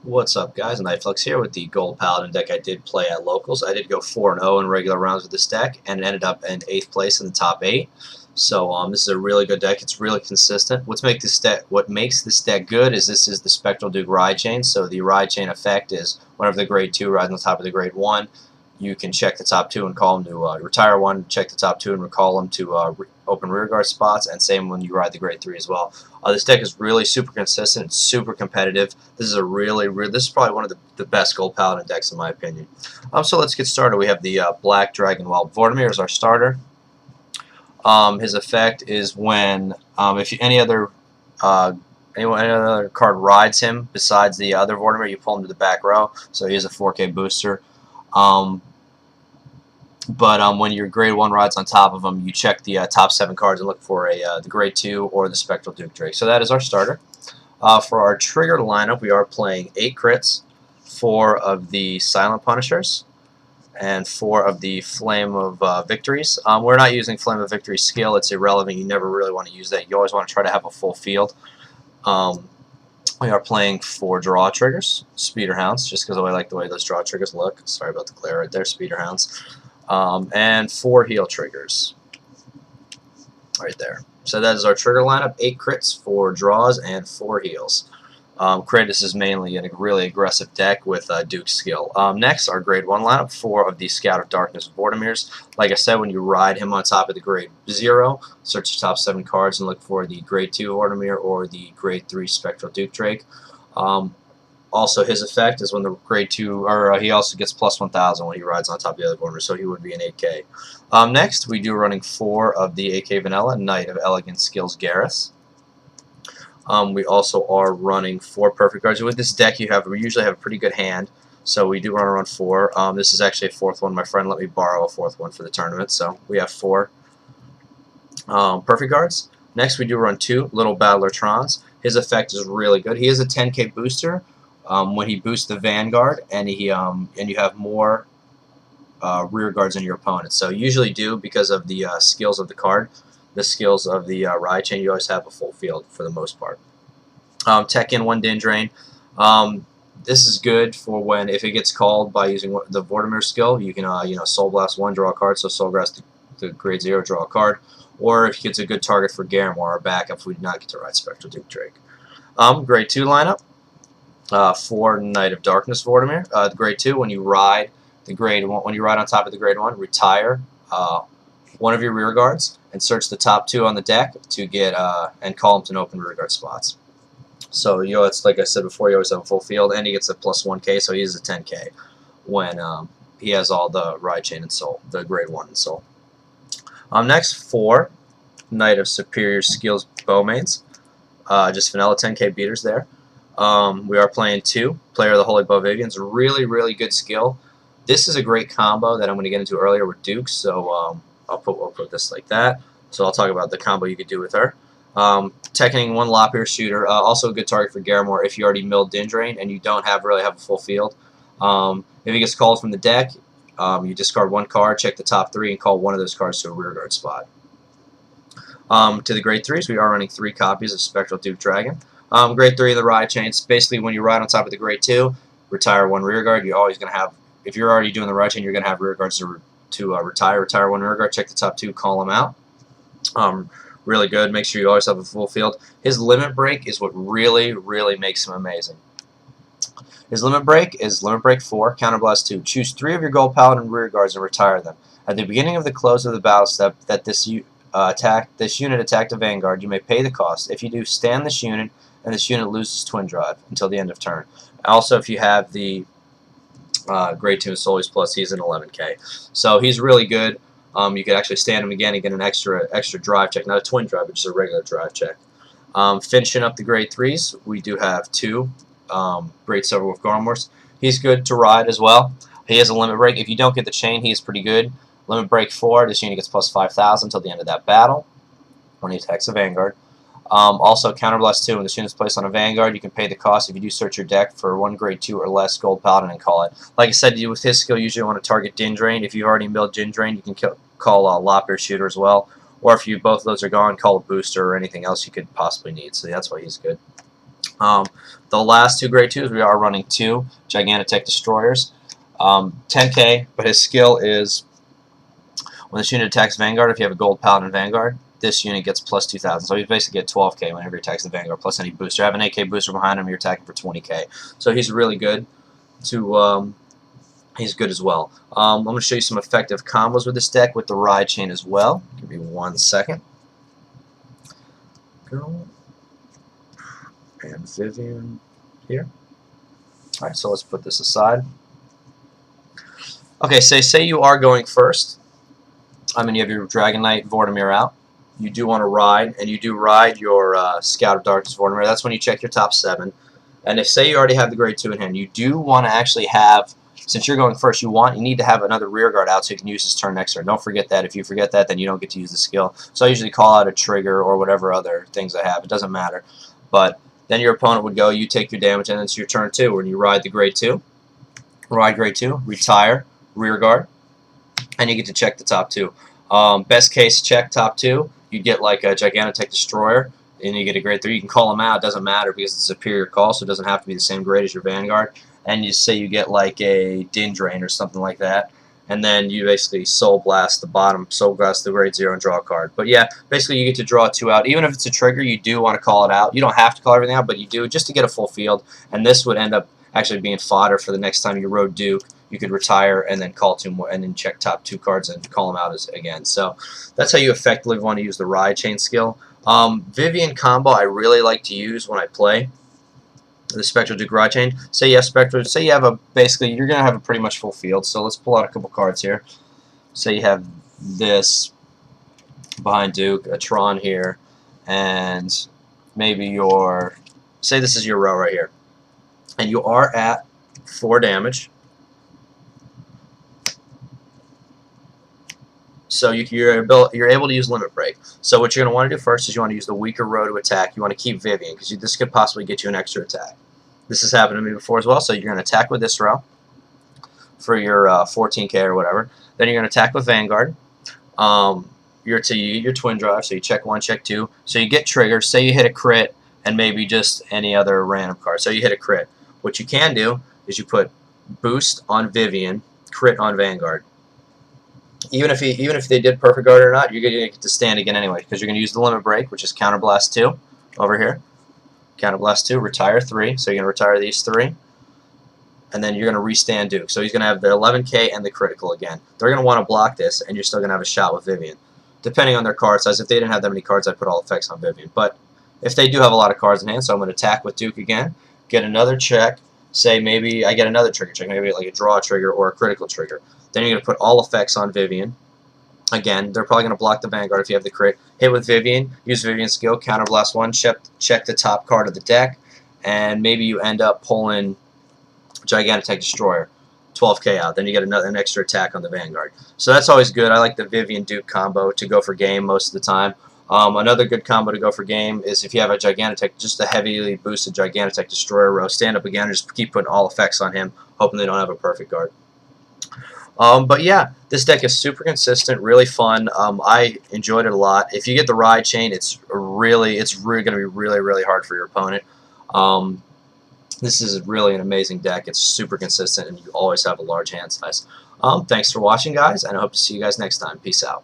What's up, guys? Nightflux here with the Gold Paladin deck I did play at Locals. I did go 4-0 in regular rounds with this deck and ended up in 8th place in the top 8. So this is a really good deck. It's really consistent. What makes this deck good is this is the Spectral Duke Ride Chain. So the Ride Chain effect is whenever the Grade 2 rides on top of the Grade 1, you can check the top 2 and call them to retire one, check the top 2 and recall them to open rearguard spots, and same when you ride the Grade 3 as well. This deck is really super consistent. It's super competitive. This is this is probably one of the best Gold Paladin decks in my opinion. So let's get started. We have the Black Dragon Wild Vortimir as our starter. His effect is when if any other card rides him besides the other Vortimir, you pull him to the back row. So he is a 4K booster. But when your Grade 1 rides on top of them, you check the top 7 cards and look for the Grade 2 or the Spectral Duke Drake. So that is our starter. For our trigger lineup, we are playing 8 crits, 4 of the Silent Punishers, and 4 of the Flame of Victories. We're not using Flame of Victory skill. It's irrelevant. You never really want to use that. You always want to try to have a full field. We are playing 4 draw triggers, Speeder Hounds, just because I like the way those draw triggers look. Sorry about the glare right there, Speeder Hounds. And 4 heal triggers right there. So that is our trigger lineup: 8 crits, 4 draws, and 4 heals. Kratos is mainly a really aggressive deck with Duke's skill. Next, our Grade 1 lineup: 4 of the Scout of Darkness Vortimirs. Like I said, when you ride him on top of the Grade 0, search the top 7 cards and look for the Grade 2 Vortimir or the Grade 3 Spectral Duke Drake. Also, his effect is when the Grade 2, or he also gets plus 1,000 when he rides on top of the other Vortimir, so he would be an 8K. Next, we do running 4 of the AK Vanilla Knight of Elegant Skills Garrus. We also are running 4 perfect cards. With this deck, we usually have a pretty good hand, so we do run 4. This is actually a 4th one. My friend let me borrow a 4th one for the tournament, so we have 4 perfect cards. Next, we do run 2 Little Battler Trons. His effect is really good. He is a 10K booster when he boosts the Vanguard, and you have more rear guards than your opponent. So you usually do, because of the skills of the card, the skills of the Ride Chain, you always have a full field for the most part. Tech in 1 Din Drain. This is good for if it gets called by using the Vortimir skill. You can Soul Blast 1, draw a card, so Soul Blast the Grade 0, draw a card. Or if it's a good target for Garamor, our backup if we do not get to ride Spectral Duke Drake. Grade 2 lineup: 4 Knight of Darkness Vortimir. The Grade 2, when you ride the Grade 1, when you ride on top of the Grade 1, retire 1 of your rear guards and search the top 2 on the deck to get and call them to open rear guard spots. So it's like I said before, you always have a full field, and he gets a plus 1K, so he is a 10K when he has all the Ride Chain and Soul, the Grade 1 and Soul. Next, 4 Knight of Superior Skills Bowmains, just vanilla 10K beaters there. We are playing 2 Player of the Holy Bovivians. Really, really good skill. This is a great combo that I'm going to get into earlier with Duke, so I'll put this like that. So I'll talk about the combo you could do with her. Teching 1 Lop-Ear Shooter, also a good target for Garamor if you already milled Din Drain and you don't really have a full field. If he gets called from the deck, you discard 1 card, check the top 3, and call 1 of those cards to a rearguard spot. To the Grade 3s, we are running 3 copies of Spectral Duke Dragon. Grade 3 of the Ride Chains, basically when you ride on top of the Grade 2, retire 1 rearguard. You're always going to have, if you're already doing the Ride Chain, you're going to have rearguards to retire 1 rearguard, check the top 2, call them out. Really good. Make sure you always have a full field. His Limit Break is what really, really makes him amazing. His Limit Break is Limit Break 4, Counterblast 2. Choose 3 of your Gold Paladin rear guards and retire them. At the beginning of the close of the battle step that this unit attacked a Vanguard, you may pay the cost. If you do, stand this unit, and this unit loses Twin Drive until the end of turn. Also, if you have the Grade 2 Souls Plus, he's an 11K. So he's really good. You could actually stand him again and get an extra drive check. Not a twin drive, but just a regular drive check. Finishing up the Grade 3s, we do have 2 Great Silverwolf Garmors. He's good to ride as well. He has a Limit Break. If you don't get the chain, he is pretty good. Limit Break 4, this unit gets plus 5,000 until the end of that battle when he attacks a Vanguard. Also, Counterblast 2, when this unit is placed on a Vanguard, you can pay the cost if you do search your deck for 1 Grade 2 or less Gold Paladin and call it. Like I said, with his skill, you usually want to target Din Drain. If you've already milled Din Drain, you can call Lop-Ear Shooter as well. Or if both of those are gone, call a Booster or anything else you could possibly need. So that's why he's good. The last two grade 2s, we are running 2 Gigantotech Destroyers. 10k, but his skill is when this unit attacks Vanguard, if you have a gold Paladin Vanguard, this unit gets plus 2,000. So you basically get 12k whenever he attacks the Vanguard, plus any booster. Have an 8k booster behind him, you're attacking for 20k. So he's really good. He's good as well. I'm going to show you some effective combos with this deck with the Ride Chain as well. Give me 1 second. Girl. And Vivian here. Alright, so let's put this aside. Okay, say you are going first. I mean, you have your Dragon Knight Vortimir out. You do want to ride, and you do ride your Scout of Darkness Vortimir. That's when you check your top 7. And if, say, you already have the grade 2 in hand, you do want to actually have, since you're going first, you need to have another rear guard out so you can use his turn next turn. Don't forget that. If you forget that, then you don't get to use the skill. So I usually call out a trigger or whatever other things I have. It doesn't matter. But then your opponent would go, you take your damage, and it's your turn 2, when you ride the grade 2. Ride grade 2, retire, rear guard, and you get to check the top 2. Best case, check top 2. You get like a Gigantotech Destroyer, and you get a grade 3. You can call them out. It doesn't matter because it's a superior call, so it doesn't have to be the same grade as your Vanguard. And you say you get like a Din Drain or something like that, and then you basically Soul Blast the bottom, Soul Blast the grade 0 and draw a card. But yeah, basically you get to draw 2 out. Even if it's a trigger, you do want to call it out. You don't have to call everything out, but you do just to get a full field. And this would end up actually being fodder for the next time you rode Duke. You could retire and then call 2 more, and then check top 2 cards and call them out again. So that's how you effectively want to use the Ride Chain skill. Vivian combo I really like to use when I play the Spectral Duke Ride Chain. Say you have Spectral. Say you have basically you're gonna have a pretty much full field. So let's pull out a couple cards here. Say you have this behind Duke, a Tron here, and maybe say this is your row right here, and you are at 4 damage. So you're able to use Limit Break. So what you're going to want to do first is you want to use the weaker row to attack. You want to keep Vivian because this could possibly get you an extra attack. This has happened to me before as well. So you're going to attack with this row for your 14k or whatever. Then you're going to attack with Vanguard. You get your Twin Drive, so you check 1, check 2. So you get triggers. Say you hit a crit and maybe just any other random card. So you hit a crit. What you can do is you put boost on Vivian, crit on Vanguard. Even if they did perfect guard or not, you're going to get to stand again anyway because you're going to use the Limit Break, which is Counterblast 2 over here. Counterblast 2, retire 3, so you're going to retire these 3. And then you're going to restand Duke. So he's going to have the 11k and the critical again. They're going to want to block this, and you're still going to have a shot with Vivian. Depending on their card size, if they didn't have that many cards, I'd put all effects on Vivian. But if they do have a lot of cards in hand, so I'm going to attack with Duke again, get another check, say maybe I get another trigger check, maybe like a draw trigger or a critical trigger. Then you're going to put all effects on Vivian. Again, they're probably going to block the Vanguard if you have the crit. Hit with Vivian, use Vivian's skill, Counterblast 1, check the top card of the deck, and maybe you end up pulling Gigantotech Destroyer, 12k out. Then you get an extra attack on the Vanguard. So that's always good. I like the Vivian Duke combo to go for game most of the time. Another good combo to go for game is if you have a Gigantotech, just a heavily boosted Gigantotech Destroyer row, stand up again and just keep putting all effects on him, hoping they don't have a perfect guard. But yeah, this deck is super consistent, really fun. I enjoyed it a lot. If you get the Ride Chain, it's really going to be really hard for your opponent. This is really an amazing deck. It's super consistent, and you always have a large hand size. Thanks for watching, guys, and I hope to see you guys next time. Peace out.